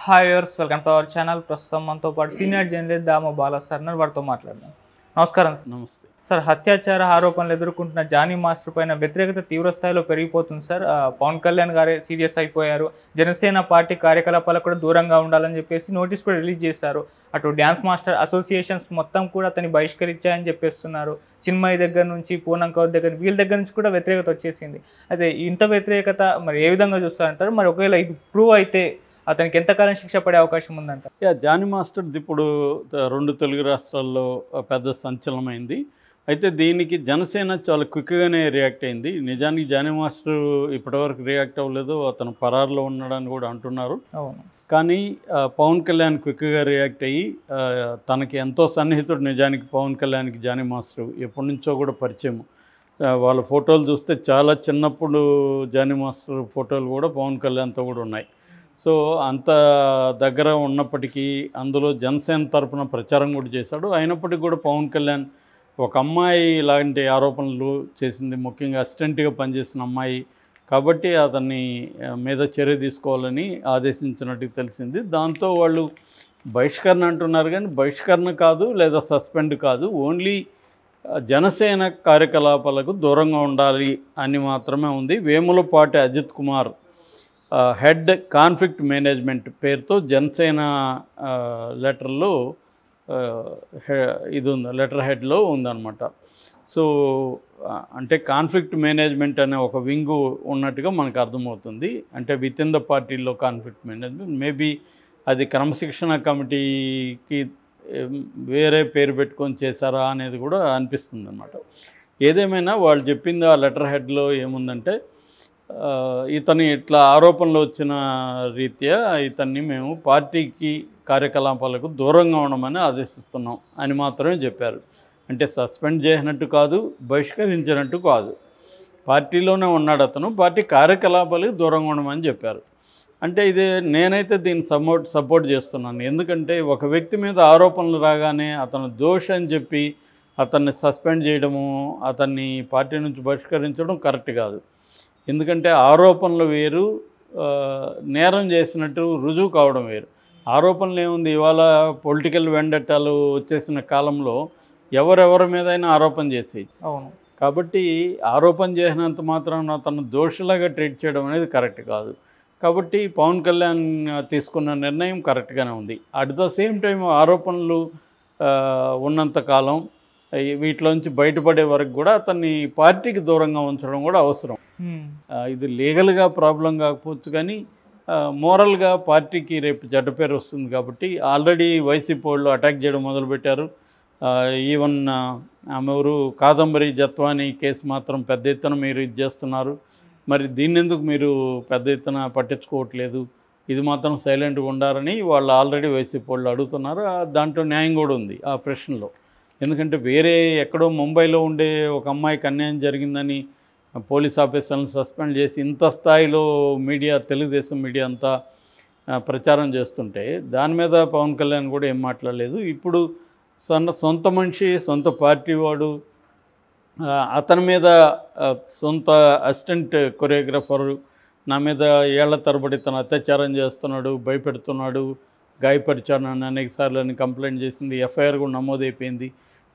Hi viewers, welcome to our channel. ప్రస్తుతం మనతో పాటు సీనియర్ జర్నలిస్ట్ దామ బాలా సార్ వారితో మాట్లాడదాం. నమస్కారం సార్. నమస్తే సార్, అత్యాచార ఆరోపణలు ఎదుర్కొంటున్న జానీ మాస్టర్ పైన వ్యతిరేకత తీవ్ర స్థాయిలో పెరిగిపోతుంది సార్. పవన్ కళ్యాణ్ గారే సీరియస్ అయిపోయారు. జనసేన పార్టీ కార్యకలాపాలకు కూడా దూరంగా ఉండాలని చెప్పేసి నోటీస్ కూడా రిలీజ్ చేశారు. అటు డ్యాన్స్ మాస్టర్ అసోసియేషన్స్ మొత్తం కూడా అతన్ని బహిష్కరించాయని చెప్పేస్తున్నారు. చిన్మయి దగ్గర నుంచి పూనం కౌర్ దగ్గర వీళ్ళ దగ్గర నుంచి కూడా వ్యతిరేకత వచ్చేసింది. అయితే ఇంత వ్యతిరేకత మరి ఏ విధంగా చూస్తారంటారు? మరి ఒకవేళ ఇది ప్రూవ్ అయితే అతనికి ఎంతకాలం శిక్ష పడే అవకాశం ఉందంట? జానీ మాస్టర్ది ఇప్పుడు 2 తెలుగు రాష్ట్రాల్లో పెద్ద సంచలనమైంది. అయితే దీనికి జనసేన చాలా క్విక్గానే రియాక్ట్ అయింది. నిజానికి జానీ మాస్టర్ ఇప్పటివరకు రియాక్ట్ అవ్వలేదు, అతను పరారులో ఉన్నాడని కూడా అంటున్నారు. అవును. కానీ పవన్ కళ్యాణ్ క్విక్గా రియాక్ట్ అయ్యి తనకి ఎంతో సన్నిహితుడు నిజానికి పవన్ కళ్యాణ్కి జానీ మాస్టర్ ఎప్పటి నుంచో కూడా పరిచయం. వాళ్ళ ఫోటోలు చూస్తే చాలా చిన్నప్పుడు జానీ మాస్టర్ ఫోటోలు కూడా పవన్ కళ్యాణ్తో కూడా ఉన్నాయి. సో అంత దగ్గర ఉన్నప్పటికీ అందులో జనసేన తరపున ప్రచారం కూడా చేశాడు. అయినప్పటికీ కూడా పవన్ కళ్యాణ్ ఒక అమ్మాయి ఇలాంటి ఆరోపణలు చేసింది, ముఖ్యంగా అసిస్టెంట్గా పనిచేసిన అమ్మాయి కాబట్టి అతన్ని మీద చర్య తీసుకోవాలని ఆదేశించినట్టు తెలిసింది. దాంతో వాళ్ళు బహిష్కరణ అంటున్నారు, కానీ బహిష్కరణ కాదు లేదా సస్పెండ్ కాదు, ఓన్లీ జనసేన కార్యకలాపాలకు దూరంగా ఉండాలి అని మాత్రమే ఉంది. Vemulapati Ajith Kumar head conflict management పేరుతో జనసేన లెటర్లో ఇది ఉంది, లెటర్ హెడ్లో ఉందన్నమాట. సో అంటే కాన్ఫ్లిక్ట్ మేనేజ్మెంట్ అనే ఒక వింగు ఉన్నట్టుగా మనకు అర్థమవుతుంది. అంటే విత్ ఇన్ ద పార్టీలో కాన్ఫ్లిక్ట్ మేనేజ్మెంట్, మేబీ అది క్రమశిక్షణ కమిటీకి వేరే పేరు పెట్టుకొని చేశారా అనేది కూడా అనిపిస్తుంది అన్నమాట. ఏదేమైనా వాళ్ళు చెప్పింది ఆ లెటర్ హెడ్లో ఏముందంటే, ఇతని ఇట్లా ఆరోపణలు వచ్చిన రీత్యా ఇతన్ని మేము పార్టీకి కార్యకలాపాలకు దూరంగా ఉండమని ఆదేశిస్తున్నాం అని మాత్రమే చెప్పారు. అంటే సస్పెండ్ చేసినట్టు కాదు, బహిష్కరించినట్టు కాదు, పార్టీలోనే ఉన్నాడు అతను, పార్టీ కార్యకలాపాలకు దూరంగా ఉండమని చెప్పారు. అంటే ఇది నేనైతే దీన్ని సపోర్ట్ చేస్తున్నాను. ఎందుకంటే ఒక వ్యక్తి మీద ఆరోపణలు రాగానే అతను దోష అని చెప్పి అతన్ని సస్పెండ్ చేయడము, అతన్ని పార్టీ నుంచి బహిష్కరించడం కరెక్ట్ కాదు. ఎందుకంటే ఆరోపణలు వేరు, నేరం చేసినట్టు రుజువు కావడం వేరు. ఆరోపణలు ఏముంది, ఇవాళ పొలిటికల్ వెండట్టాలు వచ్చేసిన కాలంలో ఎవరెవరి మీదైనా ఆరోపణ చేసేది. అవును. కాబట్టి ఆరోపణ చేసినంత మాత్రాన అతను దోషులాగా ట్రీట్ చేయడం అనేది కరెక్ట్ కాదు. కాబట్టి పవన్ కళ్యాణ్ తీసుకున్న నిర్ణయం కరెక్ట్గానే ఉంది. అట్ ద సేమ్ టైం ఆరోపణలు ఉన్నంతకాలం వీటిలోంచి బయటపడే వరకు కూడా అతన్ని పార్టీకి దూరంగా ఉంచడం కూడా అవసరం. ఇది లీగల్గా ప్రాబ్లం కాకపోవచ్చు, కానీ మోరల్గా పార్టీకి రేపు చెడ్డ పేరు వస్తుంది. కాబట్టి ఆల్రెడీ వైసీపీ వాళ్ళు అటాక్ చేయడం మొదలుపెట్టారు. ఈవెన్ ఆమె ఎవరు కాదంబరి జత్వాని కేసు మాత్రం పెద్ద ఎత్తున మీరు ఇది చేస్తున్నారు, మరి దీన్నెందుకు మీరు పెద్ద ఎత్తున పట్టించుకోవట్లేదు, ఇది మాత్రం సైలెంట్గా ఉండాలని వాళ్ళు ఆల్రెడీ వైసీపీ వాళ్ళు అడుగుతున్నారు. దాంట్లో న్యాయం కూడా ఉంది ఆ ప్రశ్నలో. ఎందుకంటే వేరే ఎక్కడో ముంబైలో ఉండే ఒక అమ్మాయికి అన్యాయం జరిగిందని పోలీస్ ఆఫీసర్లను సస్పెండ్ చేసి ఇంత స్థాయిలో మీడియా, తెలుగుదేశం మీడియా అంతా ప్రచారం చేస్తుంటే దాని మీద పవన్ కళ్యాణ్ కూడా ఏం మాట్లాడలేదు. ఇప్పుడు సొంత మనిషి, సొంత పార్టీ వాడు, అతని మీద సొంత అసిస్టెంట్ కొరియోగ్రాఫరు నా మీద ఏళ్ల తరబడి తను అత్యాచారం చేస్తున్నాడు, భయపెడుతున్నాడు, గాయపరిచాడు అని అనేకసార్లు కంప్లైంట్ చేసింది, ఎఫ్ఐఆర్ కూడా నమోదైపోయింది.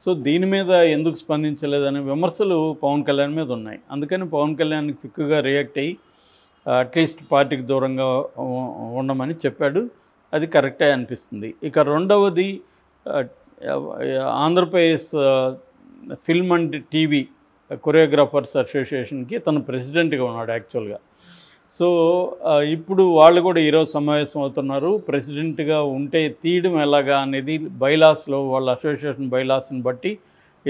సో దీని మీద ఎందుకు స్పందించలేదనే విమర్శలు పవన్ కళ్యాణ్ మీద ఉన్నాయి. అందుకని పవన్ కళ్యాణ్ క్విక్గా రియాక్ట్ అయ్యి అట్లీస్ట్ పార్టీకి దూరంగా ఉండమని చెప్పాడు. అది కరెక్టే అనిపిస్తుంది. ఇక రెండవది, Andhra Pradesh film and TV choreographers అసోసియేషన్కి తను ప్రెసిడెంట్గా ఉన్నాడు యాక్చువల్గా. సో ఇప్పుడు వాళ్ళు కూడా ఈరోజు సమావేశం అవుతున్నారు. ప్రెసిడెంట్గా ఉంటే తీయడం ఎలాగా అనేది బైలాస్లో, వాళ్ళ అసోసియేషన్ బైలాస్ని బట్టి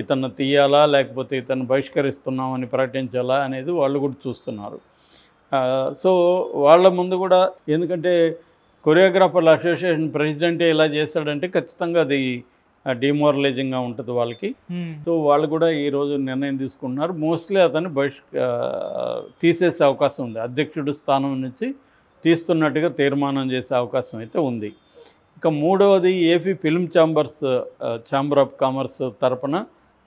ఇతను తీయాలా లేకపోతే ఇతను బహిష్కరిస్తున్నామని ప్రకటించాలా అనేది వాళ్ళు కూడా చూస్తున్నారు. సో వాళ్ళ ముందు కూడా, ఎందుకంటే కొరియోగ్రాఫర్ల అసోసియేషన్ ప్రెసిడెంటే ఇలా చేశాడంటే ఖచ్చితంగా అది డిమోరలైజింగ్గా ఉంటుంది వాళ్ళకి. సో వాళ్ళు కూడా ఈరోజు నిర్ణయం తీసుకుంటున్నారు. మోస్ట్లీ అతన్ని తీసేసే అవకాశం ఉంది, అధ్యక్షుడి స్థానం నుంచి తీస్తున్నట్టుగా తీర్మానం చేసే అవకాశం అయితే ఉంది. ఇక మూడవది, AP film chamber of commerce తరపున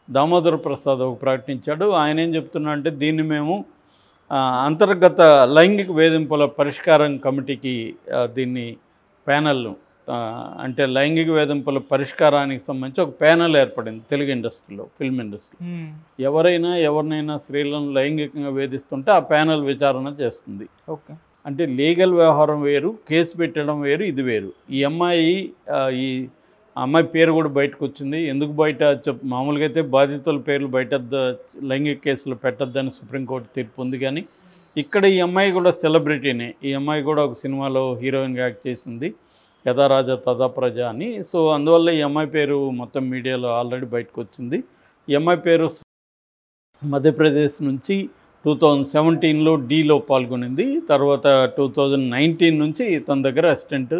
దామోదర్ ప్రసాద్ ప్రకటించాడు. ఆయన ఏం చెప్తున్నా అంటే, దీన్ని మేము అంతర్గత లైంగిక వేధింపుల పరిష్కారం కమిటీకి దీన్ని ప్యానెల్ను, అంటే లైంగిక వేధింపుల పరిష్కారానికి సంబంధించి ఒక ప్యానెల్ ఏర్పడింది తెలుగు ఇండస్ట్రీలో, ఫిల్మ్ ఇండస్ట్రీ. ఎవరైనా ఎవరినైనా స్త్రీలను లైంగికంగా వేధిస్తుంటే ఆ ప్యానెల్ విచారణ చేస్తుంది. ఓకే. అంటే లీగల్ వ్యవహారం వేరు, కేసు పెట్టడం వేరు, ఇది వేరు. ఈ అమ్మాయి పేరు కూడా బయటకు వచ్చింది. ఎందుకు బయట మామూలుగా అయితే బాధితుల పేర్లు బయట లైంగిక కేసులు పెట్టద్దని సుప్రీంకోర్టు తీర్పు ఉంది. కానీ ఇక్కడ ఈ అమ్మాయి కూడా సెలబ్రిటీనే. ఈ అమ్మాయి కూడా ఒక సినిమాలో హీరోయిన్గా యాక్ట్ చేసింది, యథా రాజా తథా ప్రజ అని. సో అందువల్ల ఈ అమ్మాయి పేరు మొత్తం మీడియాలో ఆల్రెడీ బయటకు వచ్చింది. ఈ అమ్మాయి పేరు మధ్యప్రదేశ్ నుంచి 2017లో డీలో పాల్గొనింది. తర్వాత 2019 నుంచి తన దగ్గర అసిస్టెంట్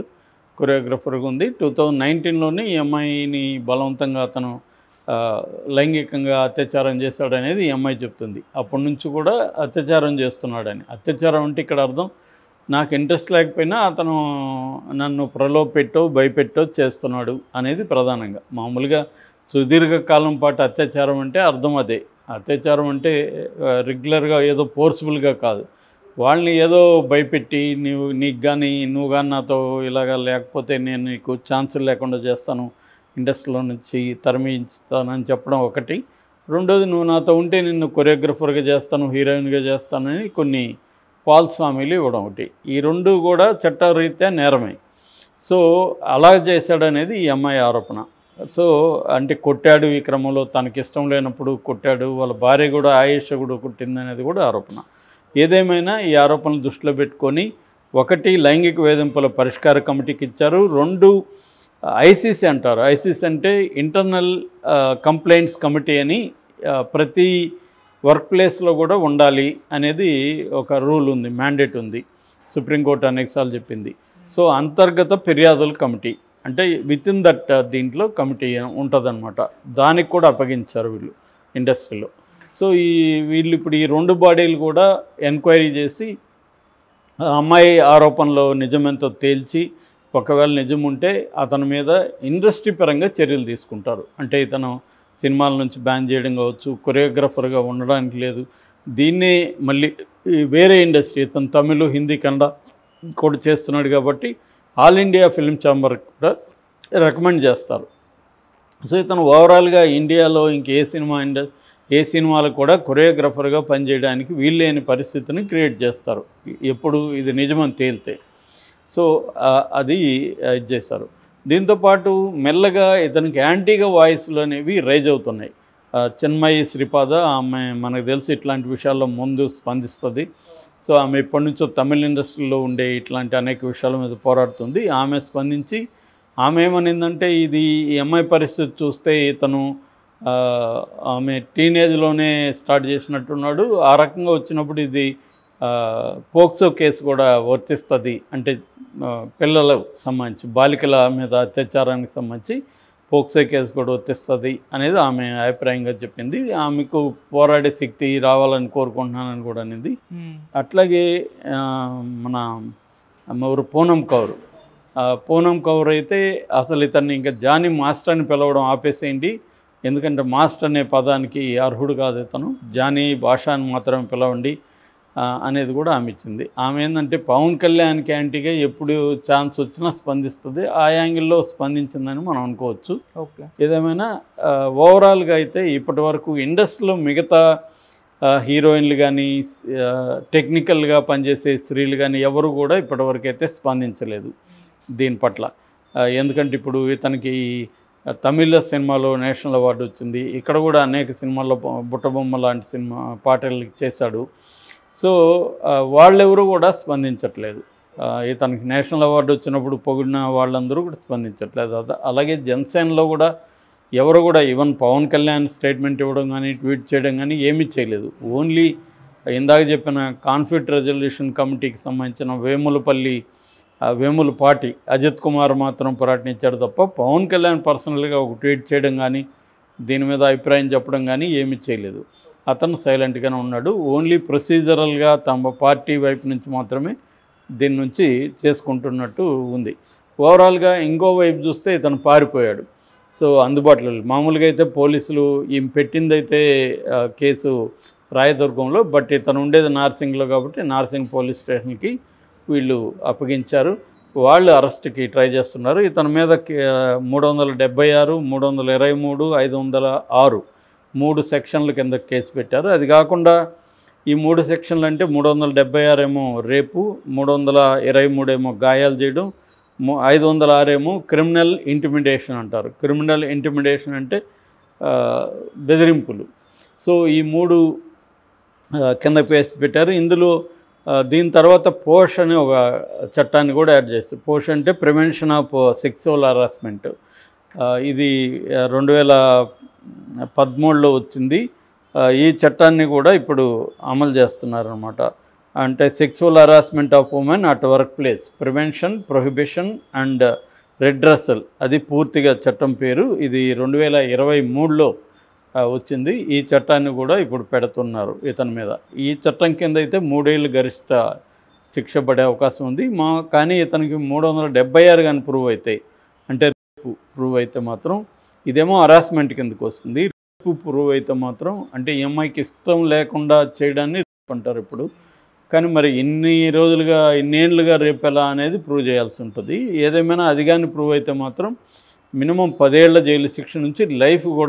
కొరియోగ్రఫర్గా ఉంది. 2019లోనే ఈ అమ్మాయిని బలవంతంగా అతను లైంగికంగా అత్యాచారం చేశాడనేది ఈ అమ్మాయి చెప్తుంది. అప్పటి నుంచి కూడా అత్యాచారం చేస్తున్నాడని. అత్యాచారం అంటే ఇక్కడ అర్థం, నాకు ఇంట్రెస్ట్ లేకపోయినా అతను నన్ను ప్రలోభపెట్టో భయపెట్టో చేస్తున్నాడు అనేది ప్రధానంగా. మామూలుగా సుదీర్ఘకాలం పాటు అత్యాచారం అంటే అర్థం అదే. అత్యాచారం అంటే రెగ్యులర్గా ఏదో ఫోర్స్ఫుల్గా కాదు, వాళ్ళని ఏదో భయపెట్టి నీకు కానీ నువ్వు కానీ నాతో ఇలాగా లేకపోతే నేను నీకు ఛాన్సులు లేకుండా చేస్తాను, ఇండస్ట్రీలో నుంచి తరిమిస్తానని చెప్పడం ఒకటి. రెండోది, నువ్వు నాతో ఉంటే నిన్ను కొరియోగ్రఫర్గా చేస్తాను, హీరోయిన్గా చేస్తానని కొన్ని ఫాల్స్ హామీలు ఇవ్వడం ఒకటి. ఈ రెండు కూడా చట్టరీత్యా నేరమే. సో అలా చేశాడనేది ఈ అమ్మాయి ఆరోపణ. సో అంటే కొట్టాడు, ఈ క్రమంలో తనకిష్టం లేనప్పుడు కొట్టాడు, వాళ్ళ భార్య కూడా ఆయేష కూడా కొట్టిందనేది కూడా ఆరోపణ. ఏదేమైనా ఈ ఆరోపణలు దృష్టిలో పెట్టుకొని, ఒకటి లైంగిక వేధింపుల పరిష్కార కమిటీకి ఇచ్చారు, రెండు ఐసీసీ అంటారు. ఐసీసీ అంటే ఇంటర్నల్ కంప్లైంట్స్ కమిటీ అని ప్రతి వర్క్ ప్లేస్లో కూడా ఉండాలి అనేది ఒక రూల్ ఉంది, మ్యాండేట్ ఉంది. సుప్రీంకోర్టు అనేకసార్లు చెప్పింది. సో అంతర్గత ఫిర్యాదుల కమిటీ అంటే విత్ ఇన్ దట్ దీంట్లో కమిటీ ఉంటుందన్నమాట. దానికి కూడా అప్పగించారు వీళ్ళు ఇండస్ట్రీలో. సో వీళ్ళు ఇప్పుడు ఈ రెండు బాడీలు కూడా ఎంక్వైరీ చేసి అమ్మాయి ఆరోపణలో నిజమెంతో తేల్చి, ఒకవేళ నిజం ఉంటే అతని మీద ఇండస్ట్రీ పరంగా చర్యలు తీసుకుంటారు. అంటే ఇతను సినిమాల నుంచి బ్యాన్ చేయడం కావచ్చు, కొరియోగ్రఫర్గా ఉండడానికి లేదు, దీన్నే మళ్ళీ వేరే ఇండస్ట్రీ, ఇతను తమిళ్, హిందీ, కన్నడ కూడా చేస్తున్నాడు కాబట్టి ఆల్ ఇండియా ఫిల్మ్ ఛాంబర్ కూడా రికమెండ్ చేస్తారు. సో ఇతను ఓవరాల్గా ఇండియాలో ఏ సినిమాలు కూడా కొరియోగ్రఫర్గా పనిచేయడానికి వీల్లేని పరిస్థితిని క్రియేట్ చేస్తారు ఎప్పుడు ఇది నిజమని తేలితే. సో అది ఇది చేశారు. దీంతోపాటు మెల్లగా ఇతనికి యాంటీగా వాయిస్లు అనేవి రైజ్ అవుతున్నాయి. చిన్మయి శ్రీపాద, ఆమె మనకు తెలిసి ఇట్లాంటి విషయాల్లో ముందు స్పందిస్తుంది. సో ఆమె ఎప్పటి నుంచో తమిళ ఇండస్ట్రీలో ఉండే ఇట్లాంటి అనేక విషయాల మీద పోరాడుతుంది. ఆమె స్పందించి ఆమె ఏమనిందంటే, ఈ అమ్మాయి పరిస్థితి చూస్తే ఇతను ఆమె టీనేజ్లోనే స్టార్ట్ చేసినట్టున్నాడు, ఆ రకంగా వచ్చినప్పుడు ఇది పోక్సో కేసు కూడా వర్తిస్తుంది, అంటే పిల్లలకు సంబంధించి బాలికల మీద అత్యాచారానికి సంబంధించి పోక్సో కేసు కూడా వర్తిస్తుంది అనేది ఆమె అభిప్రాయంగా చెప్పింది. ఆమెకు పోరాడే శక్తి రావాలని కోరుకుంటున్నానని కూడా అనేది. అట్లాగే మన ఎవరు పూనం కౌర్ అయితే అసలు ఇతన్ని ఇంకా జానీ మాస్టర్ అని పిలవడం ఆపేసేయండి, ఎందుకంటే మాస్టర్ అనే పదానికి అర్హుడు కాదు ఇతను, జానీ భాష అని మాత్రమే పిలవండి అనేది కూడా ఆమె ఇచ్చింది. ఆమె ఏంటంటే పవన్ కళ్యాణ్కి యాంటీగా ఎప్పుడు ఛాన్స్ వచ్చినా స్పందిస్తుంది, ఆ యాంగిల్లో స్పందించిందని మనం అనుకోవచ్చు. ఓకే. ఏదేమైనా ఓవరాల్గా అయితే ఇప్పటి వరకు ఇండస్ట్రీలో మిగతా హీరోయిన్లు కానీ టెక్నికల్గా పనిచేసే స్త్రీలు కానీ ఎవరు కూడా ఇప్పటివరకు అయితే స్పందించలేదు దీని పట్ల. ఎందుకంటే ఇప్పుడు ఇతనికి తమిళ సినిమాలో నేషనల్ అవార్డు వచ్చింది, ఇక్కడ కూడా అనేక సినిమాల్లో బుట్టబొమ్మ లాంటి సినిమా పాటలు చేశాడు. సో వాళ్ళెవరూ కూడా స్పందించట్లేదు. ఇతనికి నేషనల్ అవార్డు వచ్చినప్పుడు పొగిడిన వాళ్ళందరూ కూడా స్పందించట్లేదు. అలాగే జనసేనలో కూడా ఎవరు కూడా ఈవెన్ పవన్ కళ్యాణ్ స్టేట్మెంట్ ఇవ్వడం కానీ ట్వీట్ చేయడం కానీ ఏమీ చేయలేదు. ఓన్లీ ఇందాక చెప్పిన కాన్ఫ్లిక్ట్ రెజల్యూషన్ కమిటీకి సంబంధించిన వేములపాటి అజిత్ కుమార్ మాత్రం ప్రకటించాడు తప్ప పవన్ కళ్యాణ్ పర్సనల్గా ఒక ట్వీట్ చేయడం కానీ దీని మీద అభిప్రాయం చెప్పడం కానీ ఏమీ చేయలేదు. అతను సైలెంట్గానే ఉన్నాడు. ఓన్లీ ప్రొసీజరల్గా తమ పార్టీ వైపు నుంచి మాత్రమే దీని నుంచి చేసుకుంటున్నట్టు ఉంది. ఓవరాల్గా ఇంకో వైపు చూస్తే ఇతను పారిపోయాడు. సో అందుబాటులో మామూలుగా అయితే పోలీసులు ఈమె పెట్టిందైతే కేసు రాయదుర్గంలో, బట్ ఇతను ఉండేది నార్సింగ్లో కాబట్టి నార్సింగ్ పోలీస్ స్టేషన్కి వీళ్ళు అప్పగించారు. వాళ్ళు అరెస్ట్కి ట్రై చేస్తున్నారు. ఇతని మీద 376, 323, 506 3 సెక్షన్ల కింద కేసు పెట్టారు. అది కాకుండా ఈ 3 సెక్షన్లు అంటే 376 ఏమో రేపు, 323 ఏమో గాయాలు చేయడం, 506 ఏమో క్రిమినల్ ఇంటిమిడేషన్ అంటారు. క్రిమినల్ ఇంటిమిడేషన్ అంటే బెదిరింపులు. సో ఈ 3 కింద కేసు పెట్టారు. ఇందులో దీని తర్వాత పోష్ అనే ఒక చట్టాన్ని కూడా యాడ్ చేస్తారు. పోష్ అంటే ప్రివెన్షన్ ఆఫ్ సెక్సువల్ హరాస్మెంట్. ఇది 2013లో వచ్చింది. ఈ చట్టాన్ని కూడా ఇప్పుడు అమలు చేస్తున్నారన్నమాట. అంటే sexual harassment of women at work place, prevention, prohibition and redressal, అది పూర్తిగా చట్టం పేరు. ఇది 2023లో వచ్చింది. ఈ చట్టాన్ని కూడా ఇప్పుడు పెడుతున్నారు ఇతని మీద. ఈ చట్టం కింద అయితే 3 ఏళ్ళు గరిష్ట శిక్ష పడే అవకాశం ఉంది. కానీ ఇతనికి 376 కానీ ప్రూవ్ అవుతాయి, అంటే రేపు ప్రూవ్ అయితే మాత్రం, ఇదేమో హరాస్మెంట్ కిందకు వస్తుంది. రేపు ప్రూవ్ అయితే మాత్రం, అంటే ఈ అమ్మాయికి ఇష్టం లేకుండా చేయడాన్ని రేపు అంటారు ఇప్పుడు. కానీ మరి ఇన్ని రోజులుగా, ఇన్నేళ్ళుగా రేపు ఎలా అనేది ప్రూవ్ చేయాల్సి ఉంటుంది. ఏదేమైనా అది కానీ ప్రూవ్ అయితే మాత్రం మినిమం 10 ఏళ్ల జైలు శిక్ష నుంచి లైఫ్ కూడా